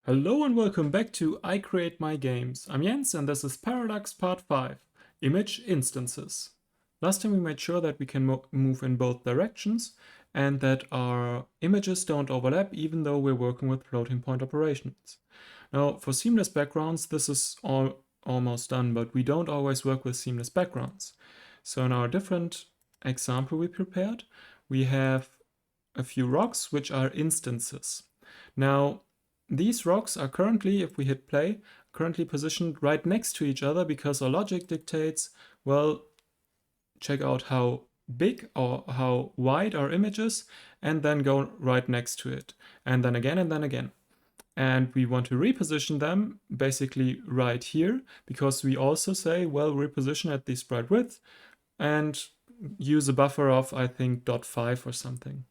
Hello and welcome back to I Create My Games. I'm Jens and this is Parallax Part 5, Image Instances. Last time we made sure that we can move in both directions and that our images don't overlap even though we're working with floating point operations. Now for seamless backgrounds this is almost done, but we don't always work with seamless backgrounds. So in our different example we prepared, we have a few rocks which are instances. Now these rocks are currently, if we hit play, currently positioned right next to each other because our logic dictates, well, check out how big or how wide our image is and then go right next to it. And then again and then again. And we want to reposition them basically right here because we also say, well, reposition at the sprite width and use a buffer of, I think, 0.5 or something.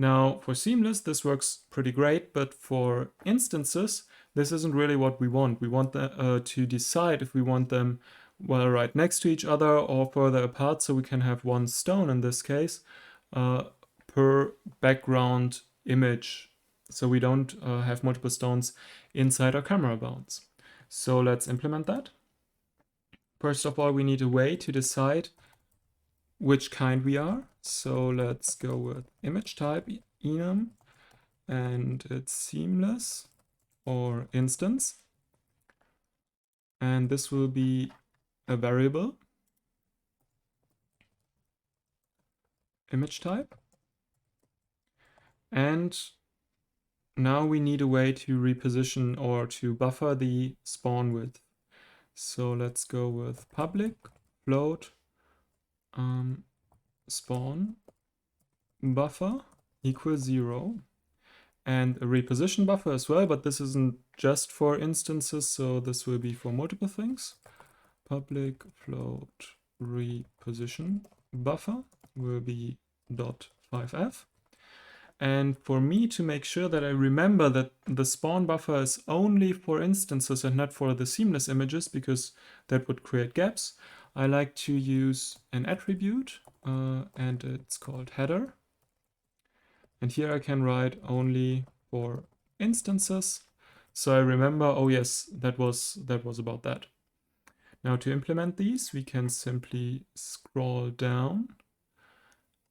Now, for seamless, this works pretty great, but for instances, this isn't really what we want. We want to decide if we want them, well, right next to each other or further apart, so we can have one stone in this case per background image, so we don't have multiple stones inside our camera bounds. So let's implement that. First of all, we need a way to decide which kind we are. So let's go with image type enum and it's seamless or instance. And this will be a variable image type. And now we need a way to reposition or to buffer the spawn width. So let's go with public float spawn buffer equals 0 and a reposition buffer as well, but this isn't just for instances, so this will be for multiple things. Public float reposition buffer will be .5f. And for me to make sure that I remember that the spawn buffer is only for instances and not for the seamless images, because that would create gaps, I like to use an attribute and it's called header. And here I can write only for instances. So I remember, oh yes, that was about that. Now to implement these, we can simply scroll down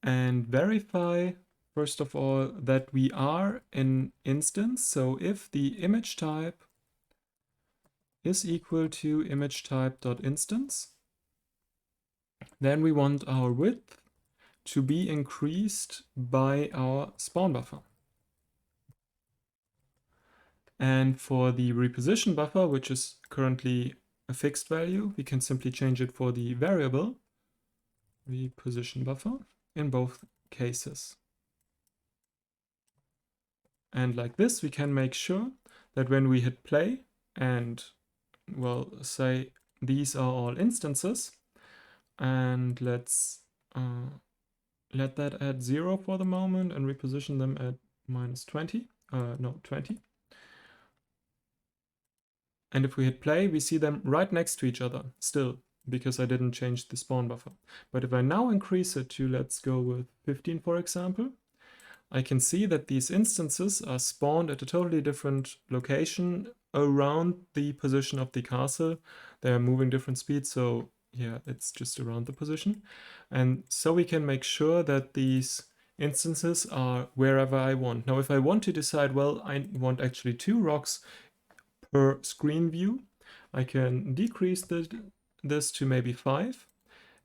and verify, first of all, that we are an instance. So if the image type is equal to image type.instance, then we want our width to be increased by our spawn buffer. And for the reposition buffer, which is currently a fixed value, we can simply change it for the variable reposition buffer in both cases. And like this, we can make sure that when we hit play and, well, say these are all instances, and let's let that at 0 for the moment and reposition them at -20, 20. And if we hit play, we see them right next to each other still, because I didn't change the spawn buffer. But if I now increase it to, let's go with 15, for example, I can see that these instances are spawned at a totally different location around the position of the castle. They are moving different speeds, so yeah, it's just around the position. And so we can make sure that these instances are wherever I want. Now, if I want to decide, well, I want actually 2 rocks per screen view, I can decrease this to maybe 5.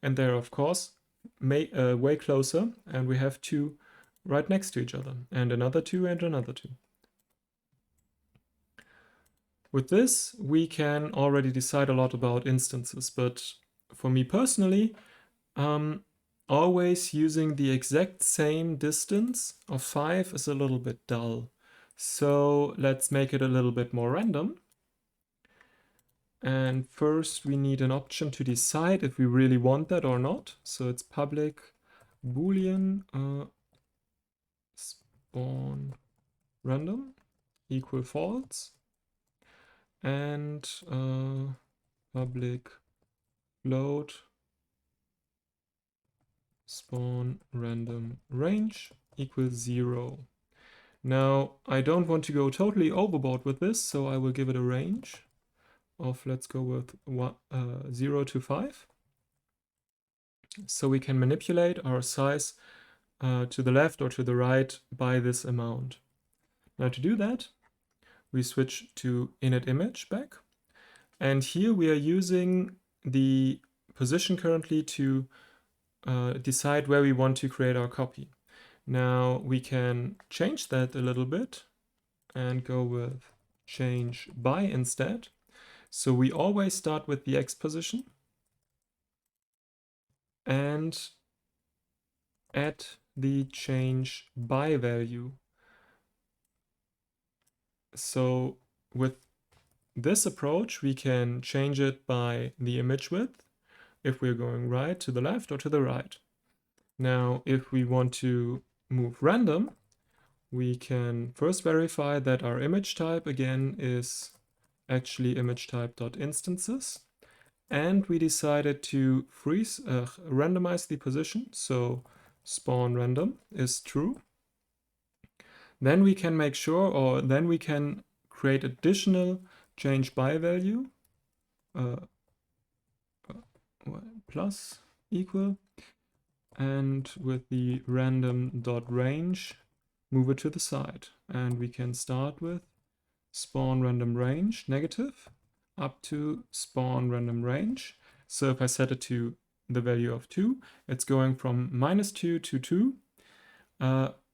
And they're, of course, way closer. And we have 2 right next to each other. And another 2 and another 2. With this, we can already decide a lot about instances, but for me personally, always using the exact same distance of 5 is a little bit dull. So let's make it a little bit more random. And first we need an option to decide if we really want that or not. So it's public boolean spawn random equal false. And public float spawn random range equals 0. Now, I don't want to go totally overboard with this, so I will give it a range of, let's go with 0 to 5. So we can manipulate our size to the left or to the right by this amount. Now to do that, we switch to init image back. And here we are using the position currently to decide where we want to create our copy. Now we can change that a little bit and go with change by instead. So we always start with the X position and add the change by value. So with this approach, we can change it by the image width if we're going right to the left or to the right. Now, if we want to move random, we can first verify that our image type again is actually image type.instances. And we decided to randomize the position. So spawn random is true. Then we can make sure, or then we can create additional change by value plus equal, and with the random.range move it to the side, and we can start with spawn random range negative up to spawn random range. So if I set it to the value of 2, it's going from -2 to 2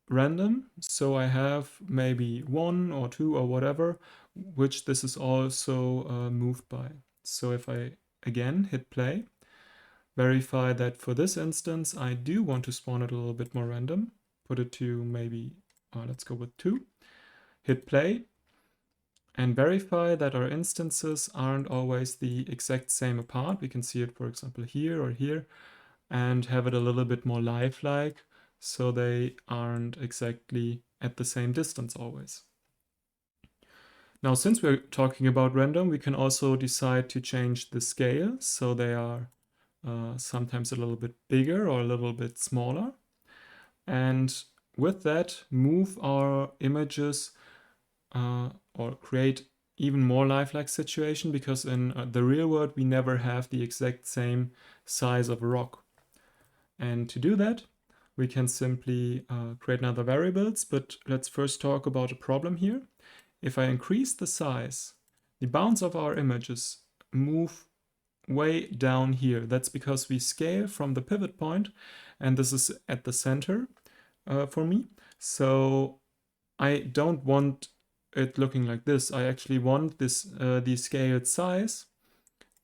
random. So I have maybe 1 or 2 or whatever, which this is also moved by. So if I again hit play, verify that for this instance I do want to spawn it a little bit more random, put it to maybe, let's go with 2, hit play, and verify that our instances aren't always the exact same apart. We can see it, for example, here or here, and have it a little bit more lifelike, so they aren't exactly at the same distance always. Now, since we're talking about random, we can also decide to change the scale, so they are sometimes a little bit bigger or a little bit smaller. And with that, move our images or create even more lifelike situation, because in the real world we never have the exact same size of a rock. And to do that, we can simply create another variables, but let's first talk about a problem here. If I increase the size, the bounds of our images move way down here. That's because we scale from the pivot point, and this is at the center for me. So I don't want it looking like this. I actually want this the scaled size,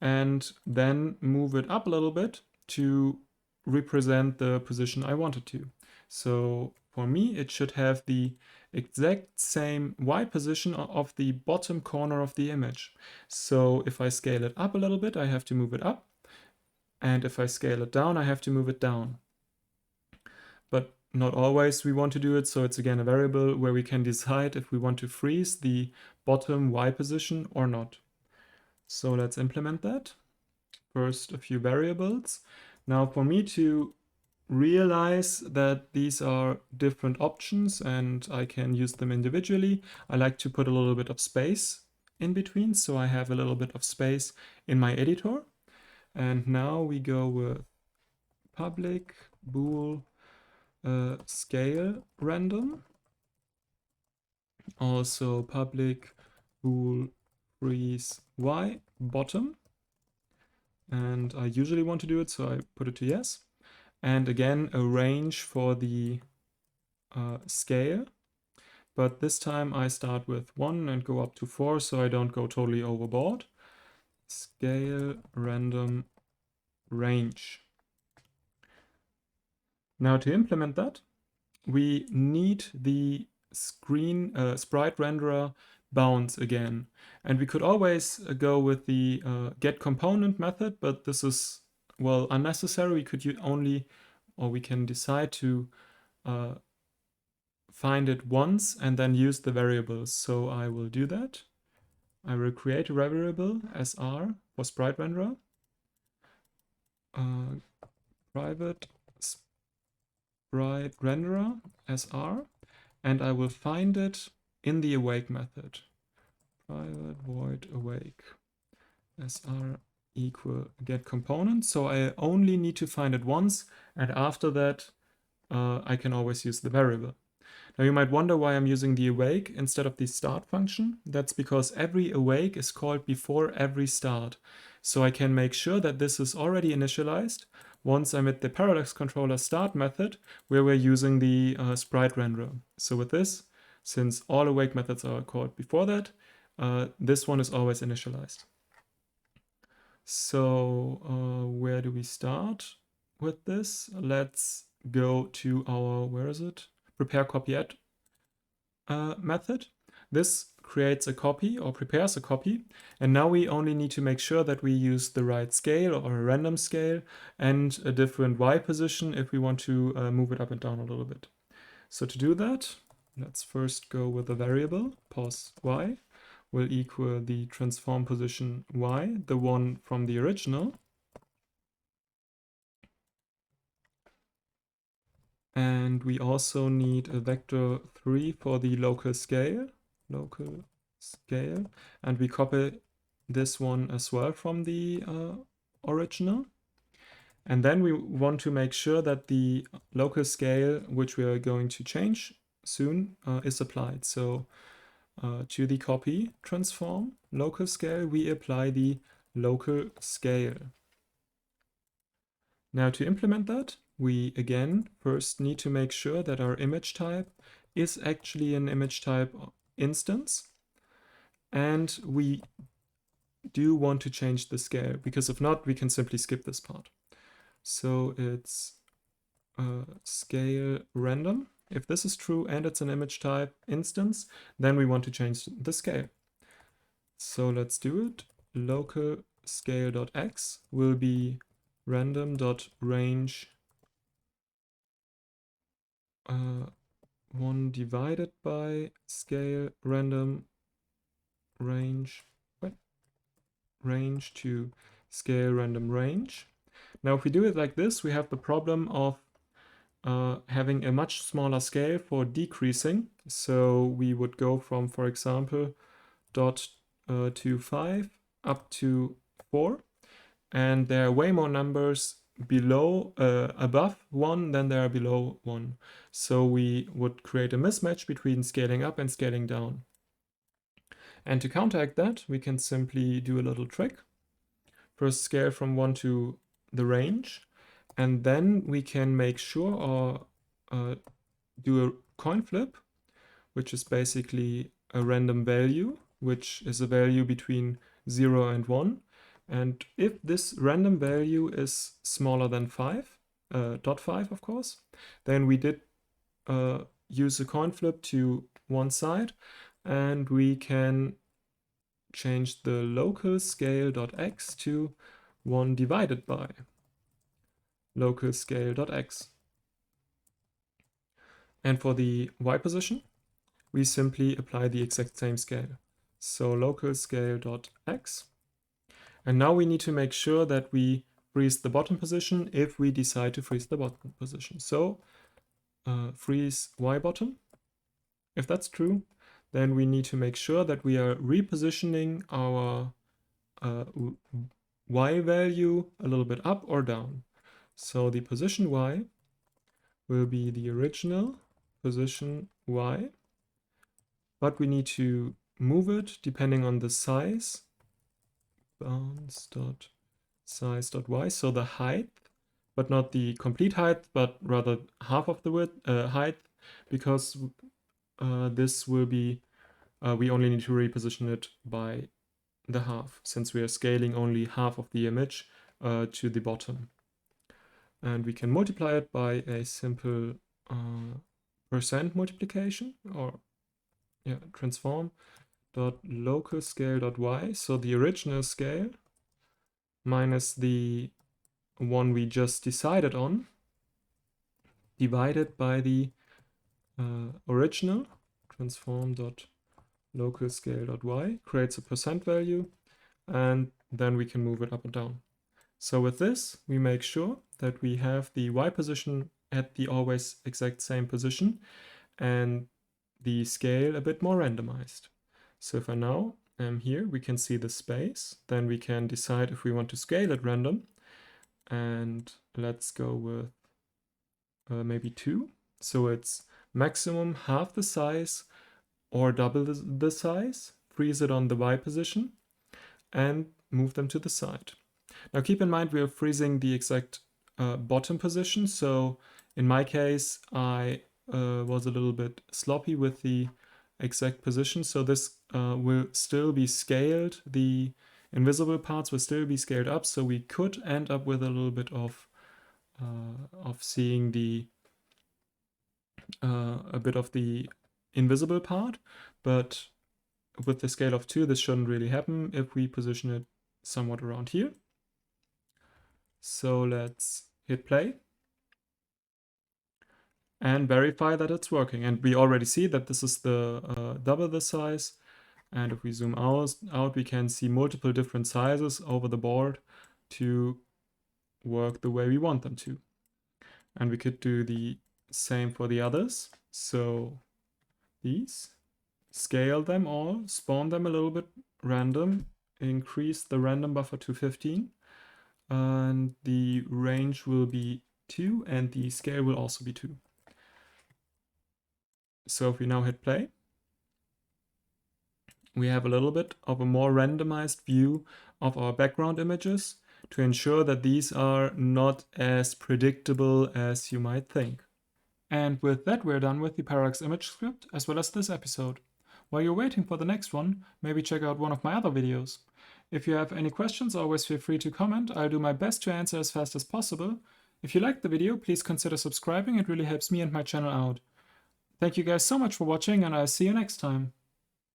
and then move it up a little bit to represent the position I wanted to. So for me, it should have the exact same Y position of the bottom corner of the image. So if I scale it up a little bit, I have to move it up. And if I scale it down, I have to move it down. But not always we want to do it, so it's again a variable where we can decide if we want to freeze the bottom Y position or not. So let's implement that. First, a few variables. Now for me to realize that these are different options and I can use them individually, I like to put a little bit of space in between, so I have a little bit of space in my editor. And now we go with public bool scale random, also public bool freeze y bottom, and I usually want to do it, so I put it to yes. And again, a range for the scale, but this time I start with 1 and go up to 4, so I don't go totally overboard. Scale random range. Now to implement that, we need the sprite renderer bounds again. And we could always go with the get component method, but this is, well, unnecessary. We could we can decide to find it once and then use the variables. So I will do that. I will create a variable sr for sprite renderer, private sprite renderer sr, and I will find it in the awake method. Private void awake sr equal get component. So I only need to find it once, and after that I can always use the variable. Now you might wonder why I'm using the awake instead of the start function. That's because every awake is called before every start. So I can make sure that this is already initialized once I'm at the Parallax controller start method, where we're using the sprite renderer. So with this, since all awake methods are called before that, this one is always initialized. So where do we start with this? Let's go to our, where is it? Prepare copy add method. This creates a copy or prepares a copy, and now we only need to make sure that we use the right scale or a random scale and a different y position if we want to move it up and down a little bit. So to do that, let's first go with a variable, pos y will equal the transform position y, the one from the original. And we also need a vector 3 for the local scale, and we copy this one as well from the original. And then we want to make sure that the local scale, which we are going to change soon, is applied. So to the copy transform local scale, we apply the local scale. Now to implement that, we again first need to make sure that our image type is actually an image type instance. And we do want to change the scale, because if not, we can simply skip this part. So it's scale random. If this is true and it's an image type instance, then we want to change the scale. So let's do it. Local scale.x will be random.range 1 divided by scale random range to scale random range. Now if we do it like this, we have the problem of having a much smaller scale for decreasing. So we would go from, for example, dot to 5 up to 4, and there are way more numbers below above 1 than there are below 1. So we would create a mismatch between scaling up and scaling down. And to counteract that, we can simply do a little trick. First scale from 1 to the range, and then we can make sure or do a coin flip, which is basically a random value, which is a value between 0 and 1. And if this random value is smaller than 5, dot 5 of course, then we did use a coin flip to one side, and we can change the local scale.x to 1 divided by local scale.x. And for the y position, we simply apply the exact same scale. So local scale.x. And now we need to make sure that we freeze the bottom position if we decide to freeze the bottom position. So freeze y bottom. If that's true, then we need to make sure that we are repositioning our y value a little bit up or down. So the position y will be the original position y, but we need to move it depending on the size, bounds.size.y, so the height, but not the complete height, but rather half of the width, height, because this will be, we only need to reposition it by the half, since we are scaling only half of the image to the bottom. And we can multiply it by a simple percent multiplication, or transform dot local scale dot y, so the original scale minus the one we just decided on, divided by the original, transform dot local scale dot y, creates a percent value, and then we can move it up and down. So with this, we make sure that we have the y position at the always exact same position, and the scale a bit more randomized. So if I now am here, we can see the space. Then we can decide if we want to scale it random. And let's go with maybe 2. So it's maximum half the size or double the size. Freeze it on the Y position and move them to the side. Now keep in mind we are freezing the exact bottom position. So in my case, I was a little bit sloppy with the exact position. So this will still be scaled. The invisible parts will still be scaled up. So we could end up with a little bit of seeing the a bit of the invisible part, but with the scale of 2, this shouldn't really happen if we position it somewhat around here. So let's hit play and verify that it's working. And we already see that this is the double the size. And if we zoom out, we can see multiple different sizes over the board to work the way we want them to. And we could do the same for the others. So these, scale them all, spawn them a little bit random, increase the random buffer to 15, and the range will be 2, and the scale will also be 2. So if we now hit play, we have a little bit of a more randomized view of our background images to ensure that these are not as predictable as you might think. And with that, we're done with the Parallax image script as well as this episode. While you're waiting for the next one, maybe check out one of my other videos. If you have any questions, always feel free to comment. I'll do my best to answer as fast as possible. If you liked the video, please consider subscribing. It really helps me and my channel out. Thank you guys so much for watching, and I'll see you next time.